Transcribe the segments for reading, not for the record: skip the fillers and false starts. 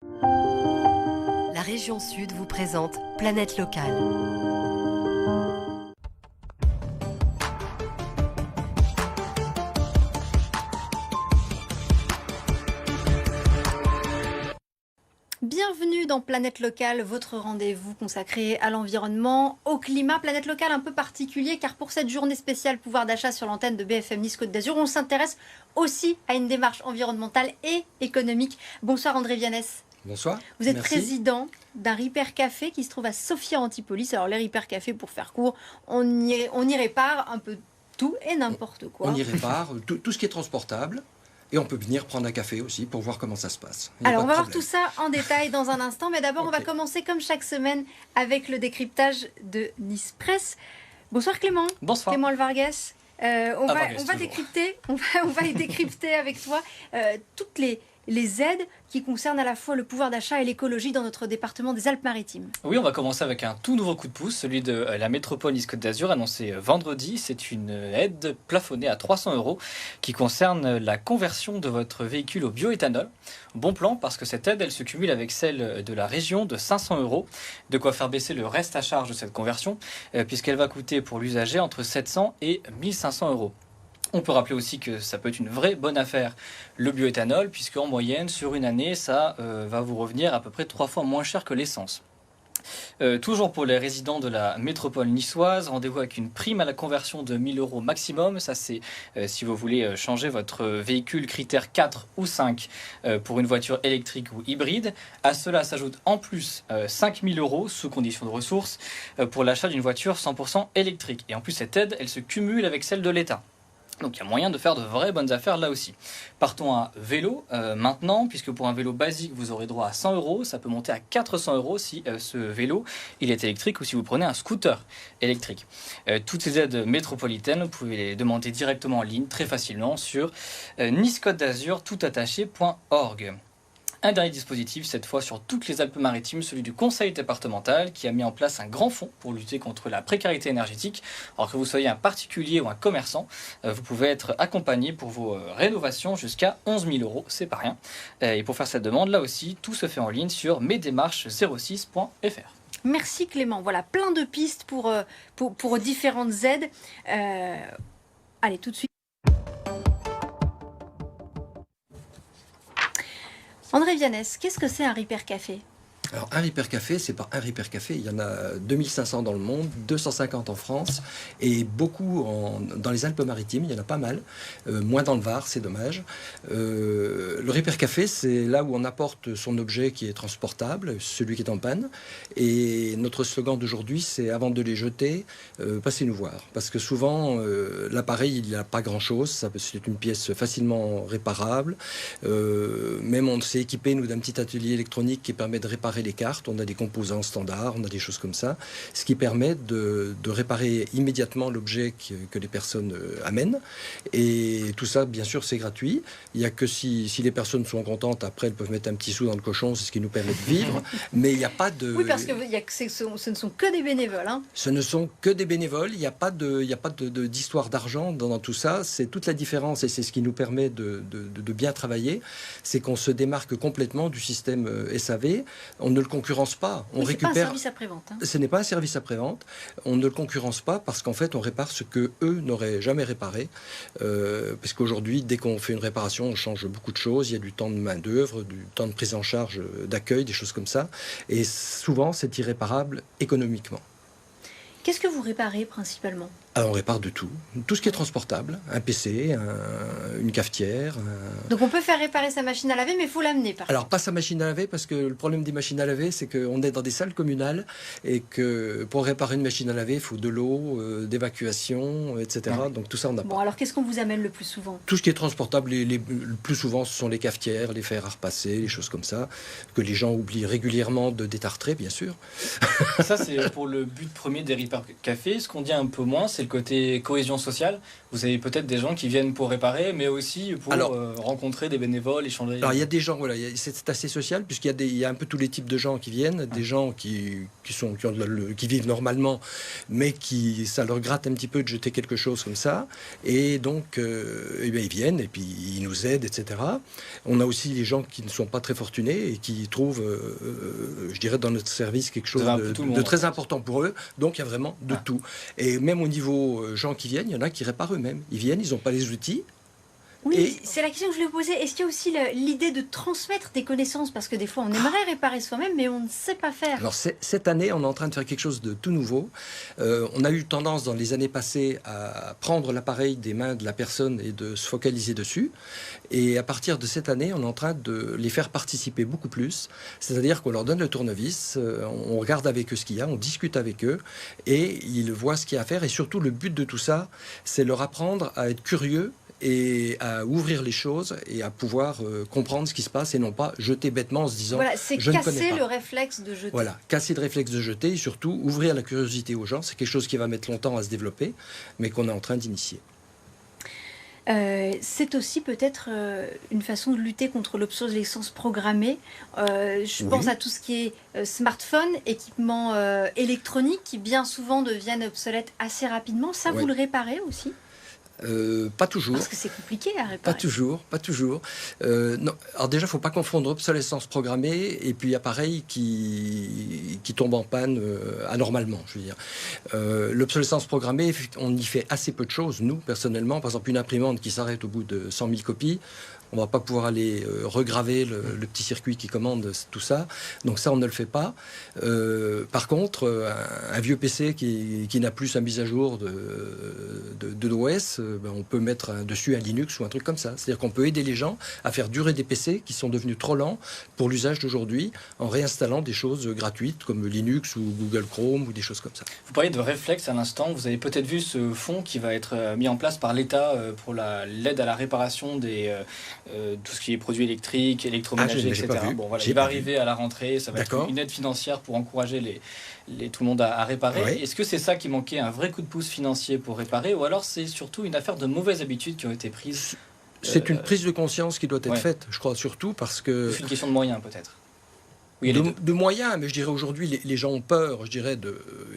La région Sud vous présente Planète Locale. Bienvenue dans Planète Locale, votre rendez-vous consacré à l'environnement, au climat. Planète Locale un peu particulier car pour cette journée spéciale pouvoir d'achat sur l'antenne de BFM Nice Côte d'Azur, on s'intéresse aussi à une démarche environnementale et économique. Bonsoir André Vianès. Bonsoir. Vous êtes Merci. président d'un Repair Café qui se trouve à Sophia Antipolis. Alors les Repair Café, pour faire court, on y répare un peu tout et n'importe quoi. On y répare tout ce qui est transportable. Et on peut venir prendre un café aussi pour voir comment ça se passe. Alors on va voir tout ça en détail dans un instant, mais d'abord on va Ok. commencer comme chaque semaine avec le décryptage de Nice Presse. Bonsoir Clément. Bonsoir. Clément Alvargues. On va toujours. décrypter, on va y décrypter avec toi toutes les aides qui concernent à la fois le pouvoir d'achat et l'écologie dans notre département des Alpes-Maritimes. Oui, on va commencer avec un tout nouveau coup de pouce, celui de la métropole Nice-Côte d'Azur, annoncé vendredi. C'est une aide plafonnée à 300 € qui concerne la conversion de votre véhicule au bioéthanol. Bon plan parce que cette aide, elle se cumule avec celle de la région de 500 €. De quoi faire baisser le reste à charge de cette conversion, puisqu'elle va coûter pour l'usager entre 700 et 1500 €. On peut rappeler aussi que ça peut être une vraie bonne affaire, le bioéthanol, puisque en moyenne, sur une année, ça va vous revenir à peu près 3 fois moins cher que l'essence. Toujours pour les résidents de la métropole niçoise, rendez-vous avec une prime à la conversion de 1000 € maximum. Ça, c'est si vous voulez changer votre véhicule critère 4 ou 5 pour une voiture électrique ou hybride. À cela s'ajoute en plus 5000 € sous condition de ressources pour l'achat d'une voiture 100% électrique. Et en plus, cette aide, elle se cumule avec celle de l'État. Donc il y a moyen de faire de vraies bonnes affaires là aussi. Partons à vélo maintenant, puisque pour un vélo basique, vous aurez droit à 100 €. Ça peut monter à 400 € si ce vélo il est électrique ou si vous prenez un scooter électrique. Toutes ces aides métropolitaines, vous pouvez les demander directement en ligne, très facilement, sur nicecotedazzur.org. Un dernier dispositif, cette fois sur toutes les Alpes-Maritimes, celui du Conseil départemental qui a mis en place un grand fonds pour lutter contre la précarité énergétique. Alors que vous soyez un particulier ou un commerçant, vous pouvez être accompagné pour vos rénovations jusqu'à 11 000 €, c'est pas rien. Et pour faire cette demande, là aussi, tout se fait en ligne sur mesdémarches06.fr. Merci Clément. Voilà, plein de pistes pour différentes aides. Allez, tout de suite. André Vianès, qu'est-ce que c'est un Repair Café ? Alors un Repair Café, c'est pas un Repair Café. Il y en a 2500 dans le monde, 250 en France et beaucoup dans les Alpes-Maritimes. Il y en a pas mal. Moins dans le Var, c'est dommage. Le Repair Café, c'est là où on apporte son objet qui est transportable, celui qui est en panne. Et notre slogan d'aujourd'hui, c'est avant de les jeter, passez nous voir. Parce que souvent, l'appareil, il n'y a pas grand-chose. C'est une pièce facilement réparable. Même on s'est équipé, nous, d'un petit atelier électronique qui permet de réparer les cartes, on a des composants standards, on a des choses comme ça, ce qui permet de réparer immédiatement l'objet que les personnes amènent. Et tout ça, bien sûr, c'est gratuit. Il n'y a que si les personnes sont contentes, après, elles peuvent mettre un petit sou dans le cochon, c'est ce qui nous permet de vivre. Mais il n'y a pas de... Oui, parce que ce ne sont que des bénévoles. Hein. Ce ne sont que des bénévoles, il n'y a pas d'histoire d'argent dans tout ça. C'est toute la différence et c'est ce qui nous permet de bien travailler. C'est qu'on se démarque complètement du système SAV. On ne le concurrence pas. On récupère. C'est pas un service après-vente. Hein. Ce n'est pas un service après-vente. On ne le concurrence pas parce qu'en fait, on répare ce que eux n'auraient jamais réparé. Parce qu'aujourd'hui, dès qu'on fait une réparation, on change beaucoup de choses. Il y a du temps de main-d'œuvre, du temps de prise en charge, d'accueil, des choses comme ça. Et souvent, c'est irréparable économiquement. Qu'est-ce que vous réparez principalement ? Alors on répare de tout. Tout ce qui est transportable. Un PC, une cafetière. Donc on peut faire réparer sa machine à laver, mais il faut l'amener par Alors pas sa machine à laver, parce que le problème des machines à laver, c'est qu'on est dans des salles communales et que pour réparer une machine à laver, il faut de l'eau, d'évacuation, etc. Ouais. Donc tout ça, on n'a pas. Bon, alors qu'est-ce qu'on vous amène le plus souvent ? Tout ce qui est transportable, le plus souvent, ce sont les cafetières, les fers à repasser, les choses comme ça, que les gens oublient régulièrement de détartrer, bien sûr. Ça, c'est pour le but premier des Repair Café. Ce qu'on dit un peu moins, c'est le côté cohésion sociale. Vous avez peut-être des gens qui viennent pour réparer, mais aussi pour rencontrer des bénévoles, échanger. Alors il y a des gens, voilà, c'est assez social puisqu'il y a un peu tous les types de gens qui viennent, des gens qui vivent normalement, mais ça leur gratte un petit peu de jeter quelque chose comme ça, et donc eh bien, ils viennent et puis ils nous aident, etc. On a aussi les gens qui ne sont pas très fortunés et qui trouvent, je dirais, dans notre service quelque chose de très important pour eux. Donc il y a vraiment de tout. Et même au niveau gens qui viennent, il y en a qui réparent eux-mêmes. Ils viennent, ils n'ont pas les outils. Oui, c'est la question que je voulais vous poser. Est-ce qu'il y a aussi l'idée de transmettre des connaissances? Parce que des fois, on aimerait réparer soi-même, mais on ne sait pas faire. Alors, cette année, on est en train de faire quelque chose de tout nouveau. On a eu tendance, dans les années passées, à prendre l'appareil des mains de la personne et de se focaliser dessus. Et à partir de cette année, on est en train de les faire participer beaucoup plus. C'est-à-dire qu'on leur donne le tournevis, on regarde avec eux ce qu'il y a, on discute avec eux, et ils voient ce qu'il y a à faire. Et surtout, le but de tout ça, c'est leur apprendre à être curieux et à ouvrir les choses et à pouvoir comprendre ce qui se passe et non pas jeter bêtement en se disant c'est je ne connais casser pas. le réflexe de jeter. Voilà, casser le réflexe de jeter et surtout ouvrir la curiosité aux gens. C'est quelque chose qui va mettre longtemps à se développer, mais qu'on est en train d'initier. C'est aussi peut-être une façon de lutter contre l'obsolescence programmée. Je pense à tout ce qui est smartphone, équipements électroniques qui bien souvent deviennent obsolètes assez rapidement. Ça, vous le réparez aussi ? Pas toujours. Parce que c'est compliqué à réparer. Pas toujours. Non. Alors déjà, il ne faut pas confondre obsolescence programmée et puis appareil qui tombe en panne anormalement, je veux dire. L'obsolescence programmée, on y fait assez peu de choses, nous, personnellement. Par exemple, une imprimante qui s'arrête au bout de 100 000 copies, on ne va pas pouvoir aller regraver le petit circuit qui commande tout ça. Donc ça, on ne le fait pas. Par contre, un vieux PC qui n'a plus sa mise à jour de l'OS, on peut mettre dessus un Linux ou un truc comme ça. C'est-à-dire qu'on peut aider les gens à faire durer des PC qui sont devenus trop lents pour l'usage d'aujourd'hui en réinstallant des choses gratuites comme Linux ou Google Chrome ou des choses comme ça. Vous parliez de réflexe à l'instant. Vous avez peut-être vu ce fonds qui va être mis en place par l'État pour l'aide à la réparation tout ce qui est produits électriques, électroménagers, etc. Bon, voilà, il va arriver à la rentrée, ça va être une aide financière pour encourager tout le monde à réparer. Oui. Est-ce que c'est ça qui manquait, un vrai coup de pouce financier pour réparer, ou alors c'est surtout une affaire de mauvaises habitudes qui ont été prises? C'est une prise de conscience qui doit être faite, je crois, surtout parce que... C'est une question de moyens, peut-être. Oui, de moyens, mais je dirais aujourd'hui, les gens ont peur, je dirais,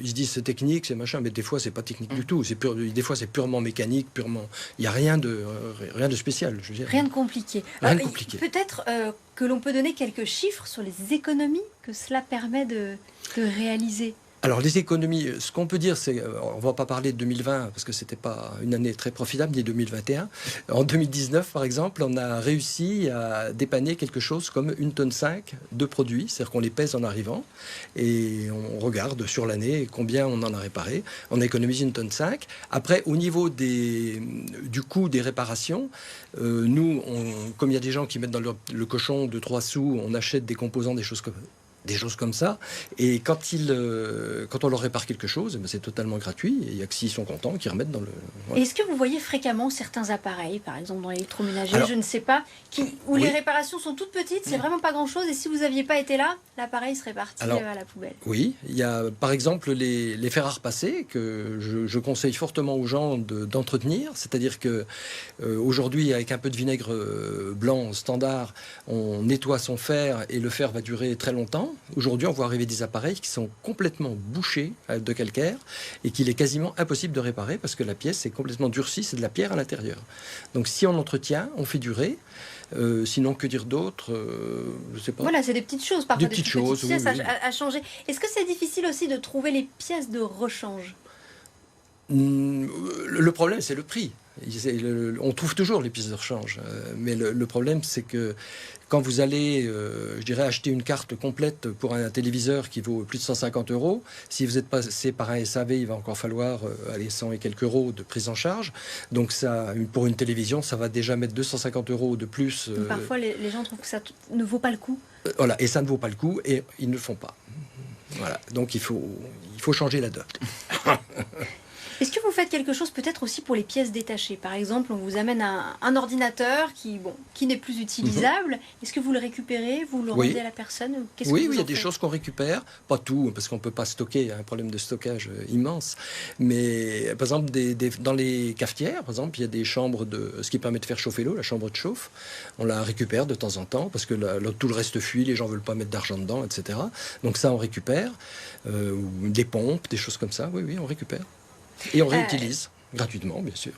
ils se disent c'est technique, c'est machin, mais des fois c'est pas technique du tout, des fois c'est purement mécanique, il n'y a rien de spécial, je veux dire. Rien de compliqué. Peut-être que l'on peut donner quelques chiffres sur les économies que cela permet de réaliser. Alors les économies, ce qu'on peut dire, c'est, on ne va pas parler de 2020 parce que c'était pas une année très profitable, ni 2021. En 2019, par exemple, on a réussi à dépanner quelque chose comme 1,5 tonne de produits, c'est-à-dire qu'on les pèse en arrivant et on regarde sur l'année combien on en a réparé. On a économisé 1,5 tonne. Après, au niveau du coût des réparations, nous, comme il y a des gens qui mettent dans le cochon de 3 sous, on achète des composants, des choses comme ça, et quand on leur répare quelque chose, c'est totalement gratuit, et il n'y a que s'ils sont contents qu'ils remettent dans le... Voilà. Est-ce que vous voyez fréquemment certains appareils, par exemple dans l'électroménager, je ne sais pas, où les réparations sont toutes petites, c'est vraiment pas grand-chose, et si vous n'aviez pas été là, l'appareil serait parti à la poubelle? Oui, il y a par exemple les fers à repasser, que je conseille fortement aux gens d'entretenir, c'est-à-dire que aujourd'hui, avec un peu de vinaigre blanc standard, on nettoie son fer, et le fer va durer très longtemps. Aujourd'hui, on voit arriver des appareils qui sont complètement bouchés de calcaire et qu'il est quasiment impossible de réparer parce que la pièce est complètement durcie, c'est de la pierre à l'intérieur. Donc si on entretient, on fait durer. Sinon, que dire d'autre je sais pas. Voilà, c'est des petites choses, parfois des petites choses, pièces à changer. Est-ce que c'est difficile aussi de trouver les pièces de rechange? Le problème, c'est le prix. On trouve toujours les pièces de rechange, mais le problème, c'est que quand vous allez, je dirais, acheter une carte complète pour un téléviseur qui vaut plus de 150 €, si vous êtes passé par un SAV, il va encore falloir 100 et quelques euros de prise en charge. Donc ça, pour une télévision, ça va déjà mettre 250 € de plus. Donc parfois, les gens trouvent que ça ne vaut pas le coup. Voilà, et ça ne vaut pas le coup, et ils ne le font pas. Voilà, donc il faut changer la donne. Est-ce que vous faites quelque chose peut-être aussi pour les pièces détachées. Par exemple, on vous amène un ordinateur qui n'est plus utilisable. Est-ce que vous le récupérez, vous le rendez à la personne? Oui, il y a des choses qu'on récupère, pas tout, parce qu'on ne peut pas stocker, il y a un problème de stockage immense. Mais par exemple, dans les cafetières, par exemple, il y a des chambres ce qui permet de faire chauffer l'eau, la chambre de chauffe. On la récupère de temps en temps, parce que tout le reste fuit, les gens ne veulent pas mettre d'argent dedans, etc. Donc ça, on récupère. Des pompes, des choses comme ça, oui, on récupère. Et on réutilise, gratuitement, bien sûr.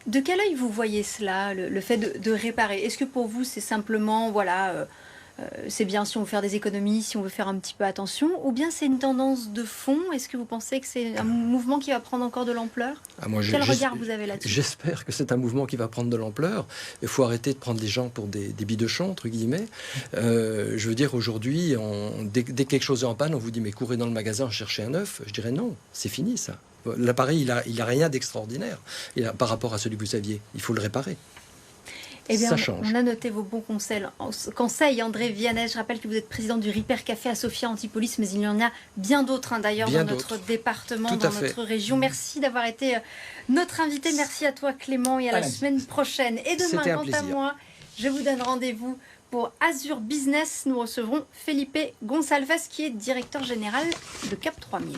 De quel œil vous voyez cela, le fait de réparer? Est-ce que pour vous, c'est simplement, c'est bien si on veut faire des économies, si on veut faire un petit peu attention, ou bien c'est une tendance de fond? Est-ce que vous pensez que c'est un mouvement qui va prendre encore de l'ampleur? Quel regard vous avez là-dessus? J'espère que c'est un mouvement qui va prendre de l'ampleur. Il faut arrêter de prendre les gens pour des bidochons, entre guillemets. Je veux dire, aujourd'hui, dès que quelque chose est en panne, on vous dit, mais courez dans le magasin chercher un neuf. Je dirais non, c'est fini ça. L'appareil, il a rien d'extraordinaire par rapport à celui que vous aviez. Il faut le réparer. Eh bien, ça change. On a noté vos bons conseils, André Vianney. Je rappelle que vous êtes président du Repair Café à Sofia Antipolis, mais il y en a bien d'autres d'ailleurs dans notre département, dans notre région. Merci d'avoir été notre invité. Merci à toi Clément et à la semaine prochaine. Et demain, quant à moi, je vous donne rendez-vous pour Azur Business. Nous recevrons Felipe Gonçalves qui est directeur général de Cap 3000.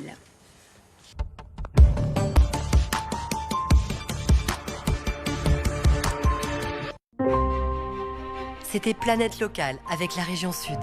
C'était Planète Locale avec la région Sud.